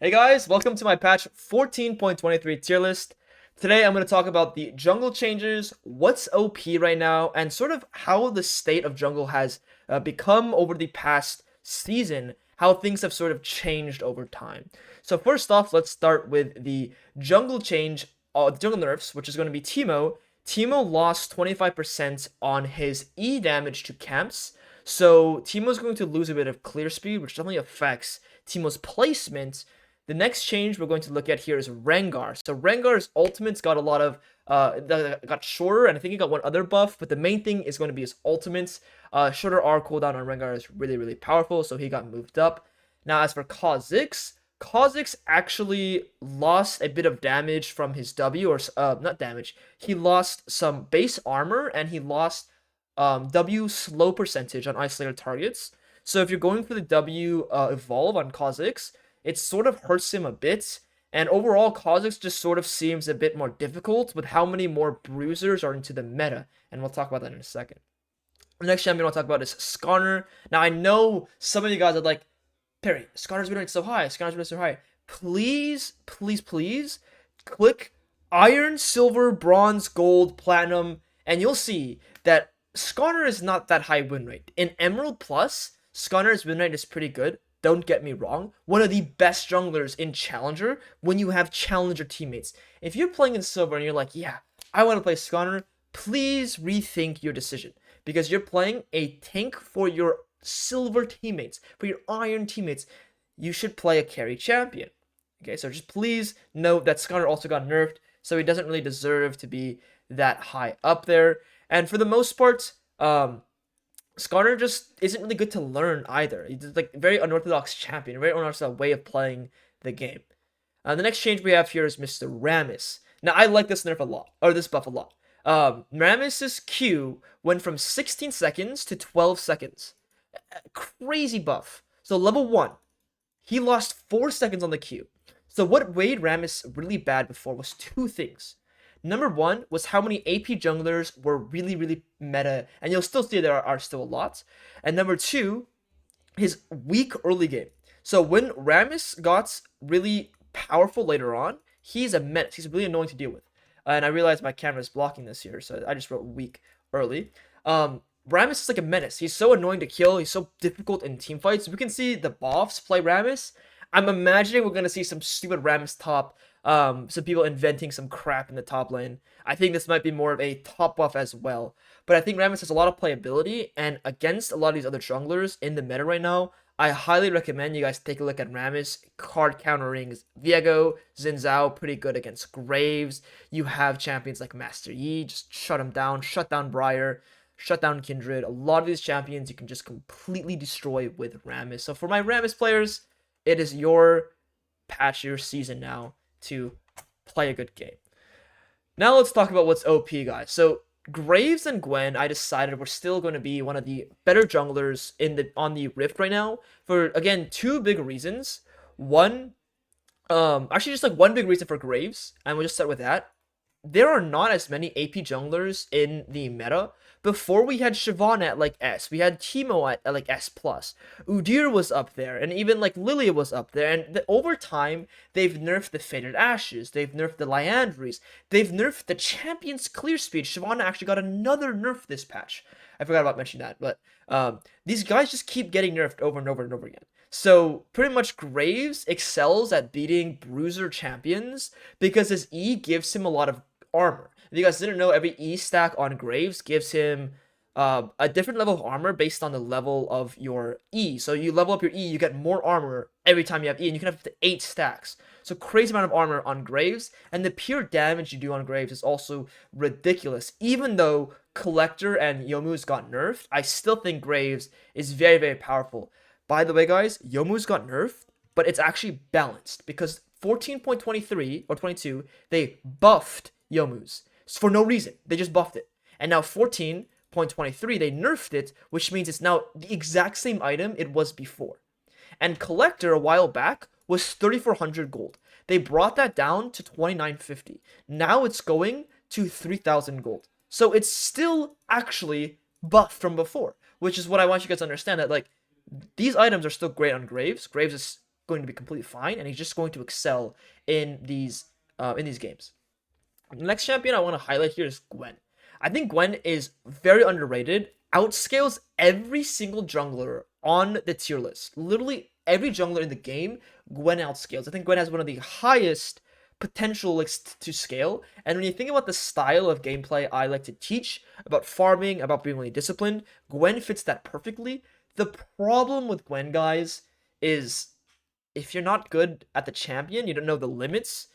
Hey guys, welcome to my patch 14.23 tier list. Today I'm going to talk about the jungle changes, what's OP right now, and sort of how the state of jungle has become over the past season, how things have sort of changed over time. So first off, let's start with the jungle change, jungle nerfs, which is going to be Teemo. Teemo lost 25% on his E damage to camps, so Teemo's going to lose a bit of clear speed, which definitely affects Teemo's placement. The next change we're going to look at here is Rengar. So Rengar's ultimates got a lot of got shorter, and I think he got one other buff, but the main thing is going to be his ultimates. Shorter R cooldown on Rengar is really powerful, so he got moved up. Now as for Kha'Zix actually lost a bit of damage from his W, or not damage. He lost some base armor, and he lost W slow percentage on isolated targets. So if you're going for the W evolve on Kha'Zix, it sort of hurts him a bit. And overall, Kha'Zix just sort of seems a bit more difficult with how many more bruisers are into the meta. And we'll talk about that in a second. The next champion I'll talk about is Skarner. Now, I know some of you guys are like, Perry, Skarner's been rated so high. Skarner's been rated so high. Please click Iron, Silver, Bronze, Gold, Platinum, and you'll see that Skarner is not that high win rate. In Emerald Plus, Skarner's win rate is pretty good. Don't get me wrong, one of the best junglers in Challenger when you have Challenger teammates. If you're playing in Silver and you're like, yeah, I want to play Skarner, please rethink your decision. Because you're playing a tank for your Silver teammates, for your Iron teammates. You should play a carry champion. Okay, so just please note that Skarner also got nerfed, so he doesn't really deserve to be that high up there. And for the most part, Skarner just isn't really good to learn either. He's like very unorthodox champion, a very unorthodox way of playing the game. The next change we have here is Mr. Rammus. Now I like this nerf a lot, or this buff a lot. Rammus's Q went from 16 seconds to 12 seconds. Crazy buff. So level 1, he lost 4 seconds on the Q. So what made Rammus really bad before was two things. Number one was how many AP junglers were really meta, and you'll still see there are still a lot. And number two, his weak early game. So when Rammus got really powerful later on, he's a menace. He's really annoying to deal with. And I realize my camera is blocking this here, so I just wrote weak early. Rammus is like a menace. He's so annoying to kill. He's so difficult in team fights. We can see the buffs play Rammus. I'm imagining we're gonna see some stupid Rammus top. Some people inventing some crap in the top lane. I think this might be more of a top buff as well. But I think Rammus has a lot of playability, and against a lot of these other junglers in the meta right now, I highly recommend you guys take a look at Rammus. Card countering Viego, Xin Zhao, pretty good against Graves. You have champions like Master Yi, just shut him down, shut down Briar, shut down Kindred. A lot of these champions you can just completely destroy with Rammus. So for my Rammus players, it is your patch, your season now to play a good game. Now let's talk about what's OP, guys. So Graves and Gwen, I decided were still going to be one of the better junglers on the Rift right now for, again, two big reasons. One, actually just like one big reason for Graves, and we'll just start with that. There are not as many AP junglers in the meta. Before we had Shyvana at like S, we had Teemo at like S+. Udyr was up there, and even like Lillia was up there. And over time, they've nerfed the Faded Ashes, they've nerfed the Liandry's, they've nerfed the Champion's Clear Speed. Shyvana actually got another nerf this patch. I forgot about mentioning that, but these guys just keep getting nerfed over and over and over again. So pretty much Graves excels at beating bruiser champions because his E gives him a lot of armor. If you guys didn't know, every E stack on Graves gives him a different level of armor based on the level of your E. So you level up your E, you get more armor every time you have E, and you can have up to 8 stacks. So crazy amount of armor on Graves, and the pure damage you do on Graves is also ridiculous. Even though Collector and Youmuu's got nerfed, I still think Graves is very powerful. By the way, guys, Youmuu's got nerfed, but it's actually balanced because 14.23 or 22, they buffed Youmuu's for no reason. They just buffed it. And now 14.23, they nerfed it, which means it's now the exact same item it was before. And Collector a while back was 3,400 gold. They brought that down to 2,950. Now it's going to 3,000 gold. So it's still actually buffed from before, which is what I want you guys to understand, that like these items are still great on Graves. Graves is going to be completely fine, and he's just going to excel in these games. The next champion I want to highlight here is Gwen. I think Gwen is very underrated. Outscales every single jungler on the tier list. Literally every jungler in the game, Gwen outscales. I think Gwen has one of the highest potential to scale. And when you think about the style of gameplay I like to teach, about farming, about being really disciplined, Gwen fits that perfectly. The problem with Gwen, guys, is if you're not good at the champion, you don't know the limits,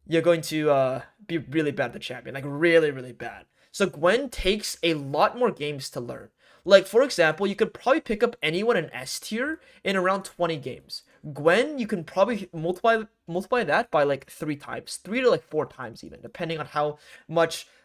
you're going to be really bad at the champion. Like, really, really bad. So Gwen takes a lot more games to learn. Like, for example, you could probably pick up anyone in S tier in around 20 games. Gwen, you can probably multiply that by like 3 times, 3 to like 4 times even, depending on how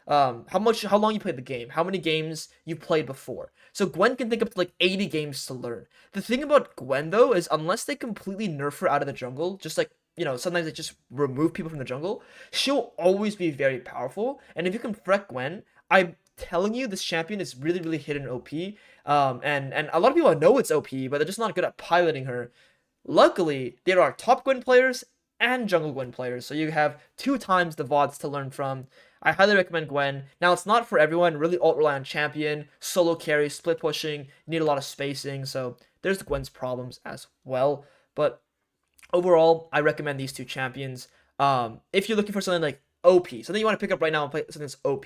long you played the game, how many games you played before. So Gwen can take up to like 80 games to learn. The thing about Gwen though is unless they completely nerf her out of the jungle, just like, you know, sometimes they just remove people from the jungle, she'll always be very powerful. And if you can wreck Gwen, I'm telling you, this champion is really, really hidden OP. And a lot of people know it's OP, but they're just not good at piloting her. Luckily, there are top Gwen players and jungle Gwen players, so you have 2 times the VODs to learn from. I highly recommend Gwen. Now, it's not for everyone. Really alt rely on champion, solo carry, split pushing. You need a lot of spacing, so there's the Gwen's problems as well. But overall, I recommend these 2 champions. If you're looking for something like OP, something you want to pick up right now and play something that's OP.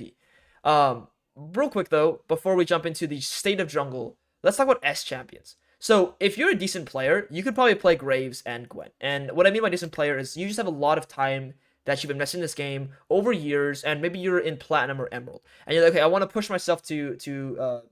Real quick though, before we jump into the state of jungle, let's talk about S champions. So if you're a decent player, you could probably play Graves and Gwen. And what I mean by decent player is you just have a lot of time that you've invested in this game over years, and maybe you're in Platinum or Emerald, and you're like, okay, I want to push myself to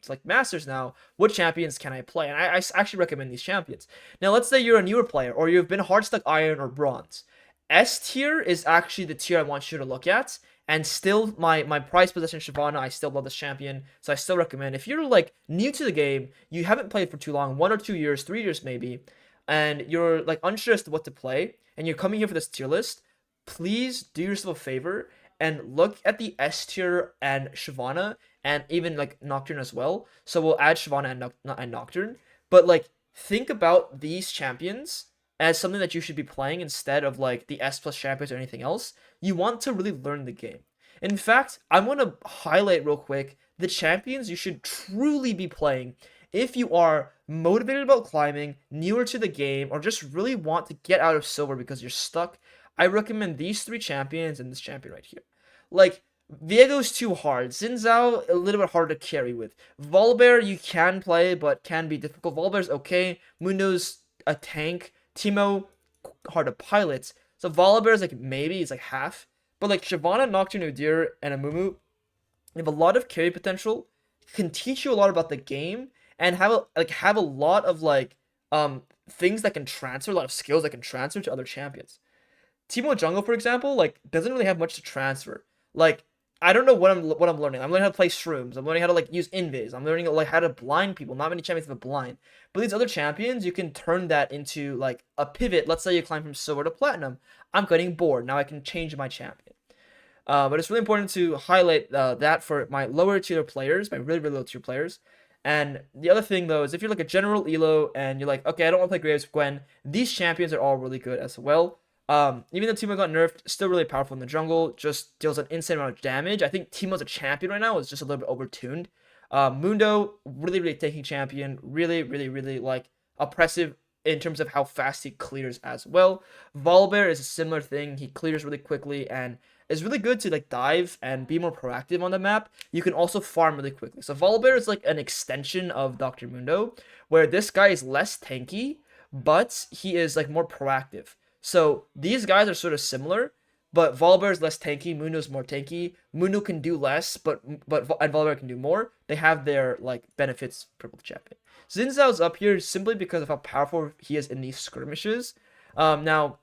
like Masters now. What champions can I play? And I actually recommend these champions. Now, let's say you're a newer player, or you've been hard stuck Iron or Bronze. S tier is actually the tier I want you to look at. And still, my prized possession Shyvana, I still love this champion, so I still recommend. If you're like new to the game, you haven't played for too long, 1 or 2 years, 3 years maybe, and you're like unsure as to what to play, and you're coming here for this tier list, please do yourself a favor and look at the S tier and Shyvana, and even like Nocturne as well. So we'll add Shyvana and Nocturne, but like think about these champions as something that you should be playing instead of like the S plus champions or anything else. You want to really learn the game. In fact, I'm going to highlight real quick the champions you should truly be playing if you are motivated about climbing, newer to the game, or just really want to get out of silver because you're stuck. I recommend these 3 champions and this champion right here. Like, Viego's too hard. Xin Zhao, a little bit harder to carry with. Volibear, you can play, but can be difficult. Volibear's okay. Mundo's a tank. Teemo, hard to pilot. So Volibear is like maybe it's like half. But like Shyvana, Nocturne, Udyr, and Amumu, they have a lot of carry potential, can teach you a lot about the game, and have a lot of like things that can transfer, a lot of skills that can transfer to other champions. Teemo jungle, for example, like doesn't really have much to transfer. Like, I don't know what I'm learning. I'm learning how to play shrooms. I'm learning how to like use invis. I'm learning like how to blind people. Not many champions have a blind, but these other champions, you can turn that into like a pivot. Let's say you climb from silver to platinum. I'm getting bored now. I can change my champion. But it's really important to highlight that for my lower tier players, my really low tier players. And the other thing though is if you're like a general elo and you're like, okay, I don't want to play Graves, Gwen. These champions are all really good as well. Even though Teemo got nerfed, still really powerful in the jungle, just deals an insane amount of damage. I think Teemo's a champion right now, is just a little bit overtuned. Mundo, really taking champion, really like oppressive in terms of how fast he clears as well. Volibear is a similar thing. He clears really quickly and is really good to like dive and be more proactive on the map. You can also farm really quickly. So Volibear is like an extension of Dr. Mundo, where this guy is less tanky, but he is like more proactive. So these guys are sort of similar, but Volibear is less tanky, Mundo's more tanky. Mundo can do less, and Volibear can do more. They have their like benefits for both champion. Xin Zhao's up here simply because of how powerful he is in these skirmishes. Now,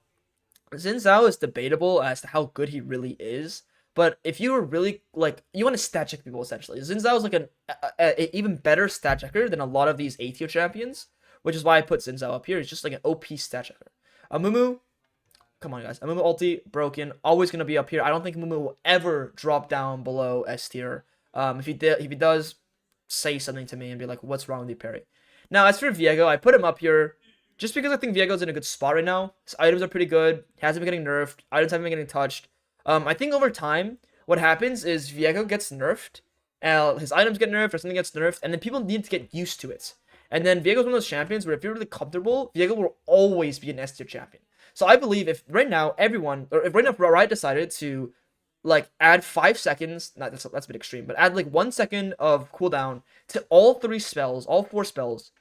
Xin Zhao is debatable as to how good he really is, but if you were really like, you want to stat check people essentially. Xin Zhao is like an even better stat checker than a lot of these A tier champions, which is why I put Xin Zhao up here. He's just like an OP stat checker. Amumu, come on, guys. Amumu ulti, broken. Always going to be up here. I don't think Amumu will ever drop down below S tier. If he does, say something to me and be like, what's wrong with you, Perry? Now, as for Viego, I put him up here just because I think Viego's in a good spot right now. His items are pretty good. He hasn't been getting nerfed. Items haven't been getting touched. I think over time, what happens is Viego gets nerfed, his items get nerfed, or something gets nerfed, and then people need to get used to it. And then Viego's one of those champions where if you're really comfortable, Viego will always be an S tier champion. So I believe if right now everyone, or if right now Riot decided to like add 5 seconds, that's a bit extreme, but add like 1 second of cooldown to all 3 spells, all 4 spells,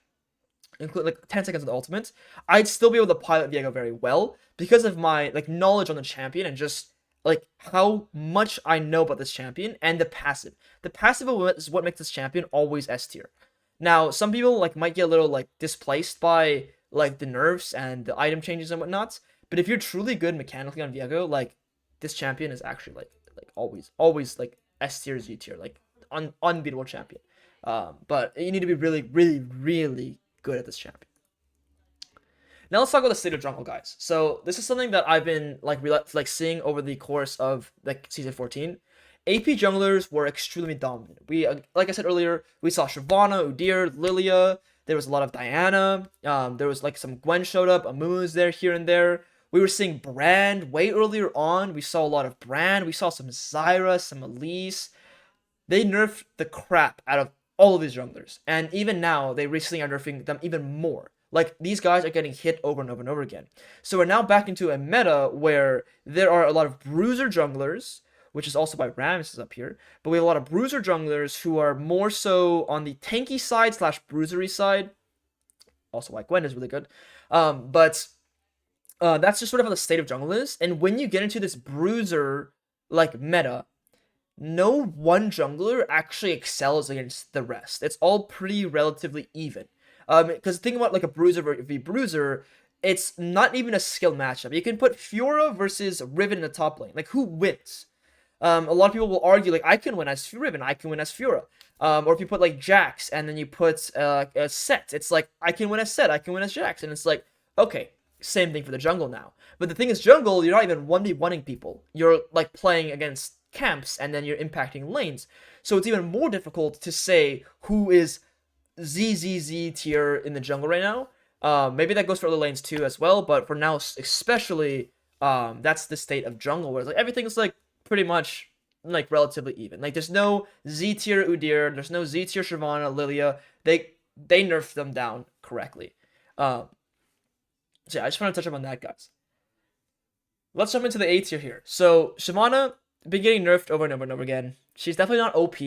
include like 10 seconds of the ultimate, I'd still be able to pilot Viego very well because of my like knowledge on the champion and just like how much I know about this champion and the passive. The passive is what makes this champion always S tier. Now, some people like might get a little like displaced by like the nerfs and the item changes and whatnot, but if you're truly good mechanically on Viego, like this champion is actually like always like S tier, Z tier, like unbeatable champion. But you need to be really good at this champion. Now let's talk about the state of jungle, guys. So this is something that I've been like seeing over the course of like season 14. AP junglers were extremely dominant. We like I said earlier, we saw Shyvana, Udyr, Lillia. There was a lot of Diana. There was like some Gwen showed up. Amumu was there here and there. We were seeing Brand way earlier on. We saw a lot of Brand. We saw some Zyra, some Elise. They nerfed the crap out of all of these junglers. And even now, they recently are nerfing them even more. Like, these guys are getting hit over and over and over again. So we're now back into a meta where there are a lot of bruiser junglers, which is also by Rammus is up here. But we have a lot of bruiser junglers who are more so on the tanky side / bruisery side. Also why Gwen is really good. That's just sort of how the state of jungle is. And when you get into this bruiser like meta, no one jungler actually excels against the rest. It's all pretty relatively even. Because think about like a bruiser v bruiser, it's not even a skill matchup. You can put Fiora versus Riven in the top lane. Like, who wins? A lot of people will argue like I can win as Riven, I can win as Fiora. Or if you put like Jax and then you put a Set, it's like I can win as Set, I can win as Jax, and it's like okay. Same thing for the jungle now. But the thing is, jungle, you're not even 1v1ing people. You're like playing against camps and then you're impacting lanes. So it's even more difficult to say who is ZZZ tier in the jungle right now. Maybe that goes for other lanes too as well. But for now, especially, that's the state of jungle where it's like everything's like pretty much like relatively even. Like there's no Z tier Udyr, there's no Z tier Shyvana, Lillia. They nerfed them down correctly. So yeah, I just want to touch on that, guys. Let's jump into the A tier here. So Shyvana been getting nerfed over and over and over again. She's definitely not OP,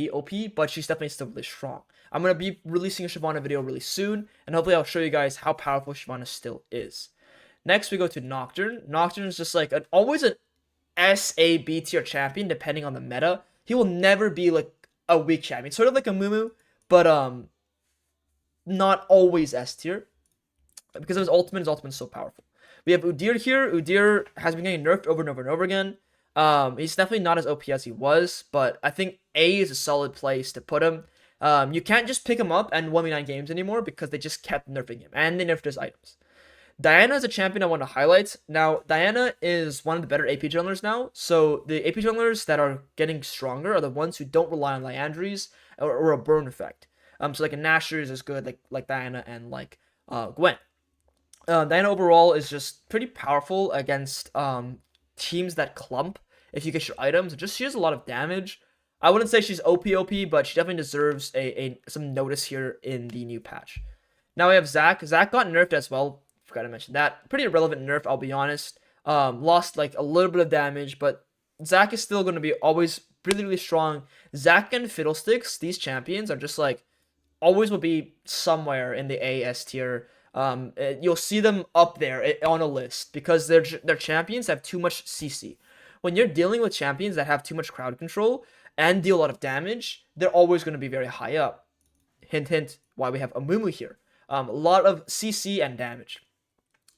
but she's definitely still really strong. I'm going to be releasing a Shyvana video really soon, and hopefully I'll show you guys how powerful Shyvana still is. Next, we go to Nocturne. Nocturne is just like always an SAB tier champion, depending on the meta. He will never be like a weak champion. Sort of like a Amumu, but not always S tier. Because of his ultimate is so powerful. We have Udyr here. Udyr has been getting nerfed over and over and over again. He's definitely not as OP as he was, but I think A is a solid place to put him. You can't just pick him up and 1v9 games anymore because they just kept nerfing him, and they nerfed his items. Diana is a champion I want to highlight. Now, Diana is one of the better AP junglers now, so the AP junglers that are getting stronger are the ones who don't rely on Liandry's or a burn effect. So like a Nashor's is good, like Diana and like Gwen. Diana overall is just pretty powerful against teams that clump if you get your items. She has a lot of damage. I wouldn't say she's OP, but she definitely deserves some notice here in the new patch. Now we have Zac. Zac got nerfed as well. Forgot to mention that. Pretty irrelevant nerf, I'll be honest. Lost like a little bit of damage, but Zac is still going to be always really strong. Zac and Fiddlesticks, these champions are just like always will be somewhere in the AS tier. You'll see them up there on a list because their champions have too much CC. When you're dealing with champions that have too much crowd control and deal a lot of damage, they're always going to be very high up. Hint, hint, why we have Amumu here. A lot of CC and damage.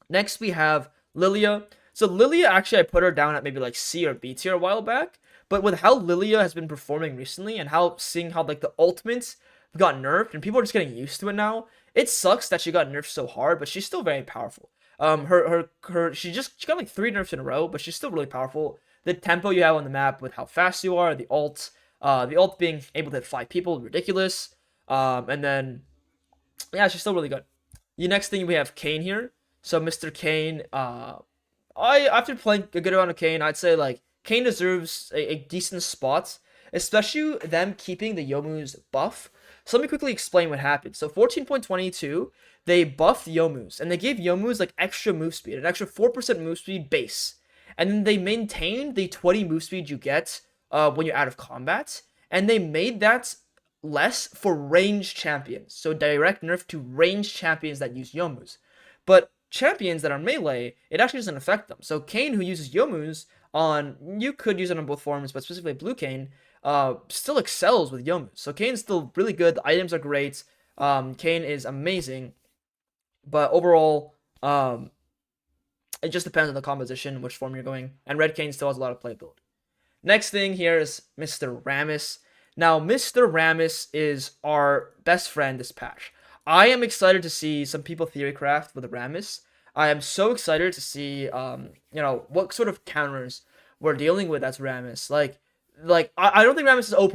Next, we have Lillia. So Lillia, actually, I put her down at maybe like C or B tier a while back. But with how Lillia has been performing recently and seeing how like the ultimates got nerfed and people are just getting used to it now, it sucks that she got nerfed so hard, but she's still very powerful. She got like 3 nerfs in a row, but she's still really powerful. The tempo you have on the map with how fast you are, the ult being able to hit 5 people, ridiculous. And then, yeah, she's still really good. The next thing we have Kayn here. So Mr. Kayn, after playing a good amount of Kayn, I'd say like Kayn deserves a decent spot, especially them keeping the Youmuu's buff. So let me quickly explain what happened. So 14.22, they buffed Youmuu's, and they gave Youmuu's like extra move speed, an extra 4% move speed base. And then they maintained the 20 move speed you get when you're out of combat, and they made that less for ranged champions. So direct nerf to ranged champions that use Youmuu's. But champions that are melee, it actually doesn't affect them. So Kayn, who uses Youmuu's you could use it on both forms, but specifically Blue Kayn, still excels with Youmuu's. So Kayn's still really good. The items are great. Kayn is amazing. But overall, it just depends on the composition, which form you're going. And Red Kayn still has a lot of playability. Next thing here is Mr. Rammus. Now, Mr. Rammus is our best friend this patch. I am excited to see some people theorycraft with Rammus. I am so excited to see, what sort of counters we're dealing with as Rammus. I don't think Rammus is OP.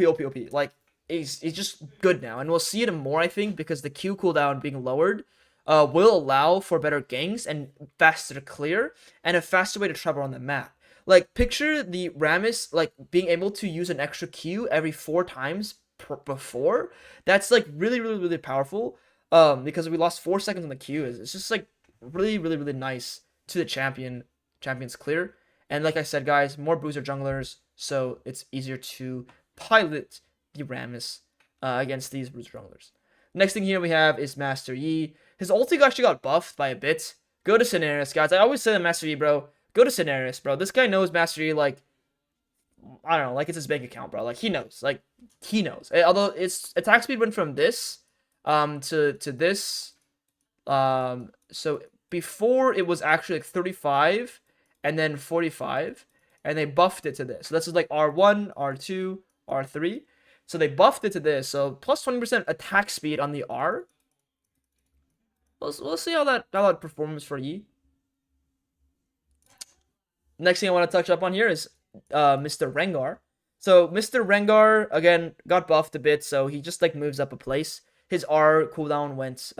Like, he's just good now. And we'll see it more, I think, because the Q cooldown being lowered will allow for better ganks and faster to clear and a faster way to travel on the map. Like, picture the Rammus, like, being able to use an extra Q every 4 times before. That's, like, really powerful. Because we lost 4 seconds on the Q. It's just, like, really nice to the champion's clear. And like I said, guys, more bruiser junglers, so it's easier to pilot the Rammus against these bruiser junglers. Next thing here we have is Master Yi. His ulti actually got buffed by a bit. Go to Cenarius, guys. I always say that Master Yi, bro. Go to Cenarius, bro. This guy knows Master Yi, like, I don't know, like it's his bank account, bro. Like, he knows. Like, he knows. Although its attack speed went from this to this. So before it was actually like 35 and then 45, and they buffed it to this. So this is like R1, R2, R3. So they buffed it to this. So plus 20% attack speed on the R. We'll see how that performs for Yi. Next thing I want to touch up on here is Mr. Rengar. So Mr. Rengar again got buffed a bit, so he just like moves up a place. His R cooldown went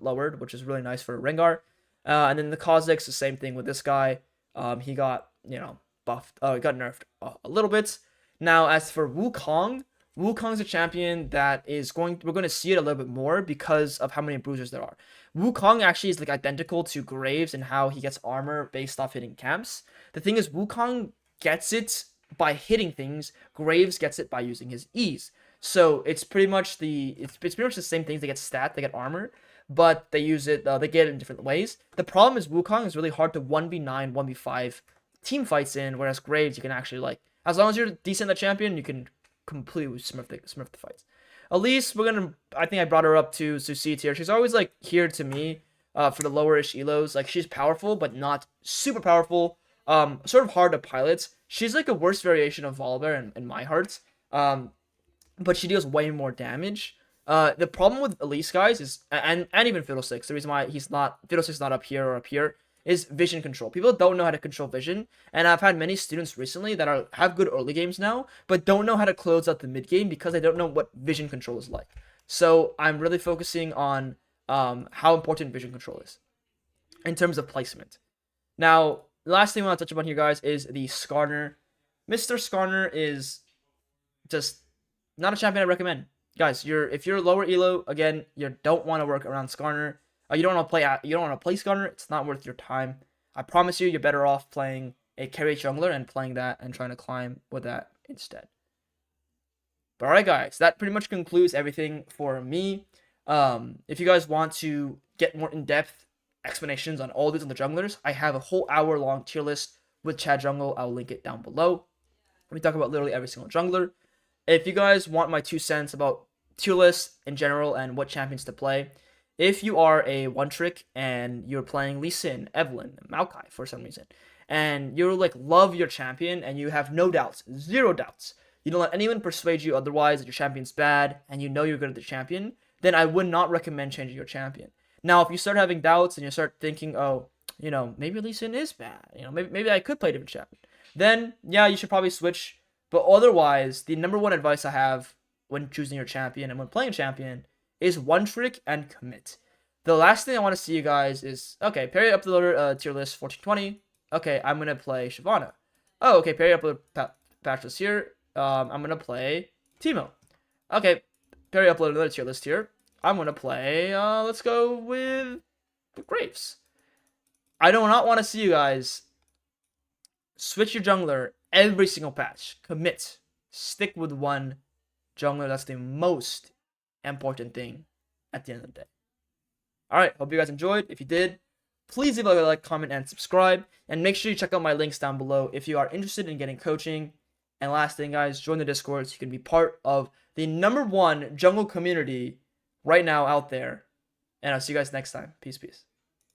lowered, which is really nice for Rengar. And then the Kha'Zix, the same thing with this guy. He got buffed, got nerfed a little bit. Now as for Wukong, Wukong's a champion that is we're going to see it a little bit more because of how many bruisers there are. Wukong actually is like identical to Graves in how he gets armor based off hitting camps. The thing is, Wukong gets it by hitting things. Graves gets it by using his E's. So it's pretty much the same things. They get stat, they get armor, but they use it. They get it in different ways. The problem is Wukong is really hard to 1v9, 1v5 team fights in, whereas Graves you can actually as long as you're decent at champion, you can completely smurf the fights. Elise, I think I brought her up to C tier. She's always here to me for the lower-ish elos. Like, she's powerful, but not super powerful. Sort of hard to pilot. She's like a worse variation of Volibear in my heart. But she deals way more damage. The problem with Elise, guys, is and even Fiddlesticks, the reason why Fiddlesticks is not up here or up here is vision control. People don't know how to control vision, and I've had many students recently that have good early games now, but don't know how to close out the mid game because they don't know what vision control is like. So I'm really focusing on how important vision control is in terms of placement. Now, the last thing I want to touch upon here, guys, is the Skarner. Mr. Skarner is just not a champion I recommend. Guys, if you're lower elo, again, you don't want to work around Skarner. You don't want to play Skarner. It's not worth your time. I promise you, you're better off playing a carry jungler and playing that and trying to climb with that instead. But alright, guys, that pretty much concludes everything for me. If you guys want to get more in-depth explanations on all these on the junglers, I have a whole hour-long tier list with Chad Jungle. I'll link it down below. We talk about literally every single jungler. If you guys want my 2 cents about tier lists in general and what champions to play, if you are a one-trick and you're playing Lee Sin, Evelynn, Maokai for some reason, and you love your champion and you have no doubts, 0 doubts, you don't let anyone persuade you otherwise that your champion's bad and you know you're good at the champion, then I would not recommend changing your champion. Now, if you start having doubts and you start thinking, oh, maybe Lee Sin is bad, maybe I could play a different champion, then yeah, you should probably switch. But otherwise, the number one advice I have when choosing your champion and when playing a champion is one trick and commit. The last thing I want to see you guys is, okay, Perry uploaded tier list 1420. Okay, I'm going to play Shyvana. Oh, okay, Perry uploaded patch list here. I'm going to play Teemo. Okay, Perry uploaded another tier list here. I'm going to play, let's go with Graves. I do not want to see you guys switch your jungler every single patch. Commit. Stick with one jungler. That's the most important thing at the end of the day. Alright, hope you guys enjoyed. If you did, please leave a like, comment, and subscribe. And make sure you check out my links down below if you are interested in getting coaching. And last thing, guys, join the Discord so you can be part of the #1 jungle community right now out there. And I'll see you guys next time. Peace, peace.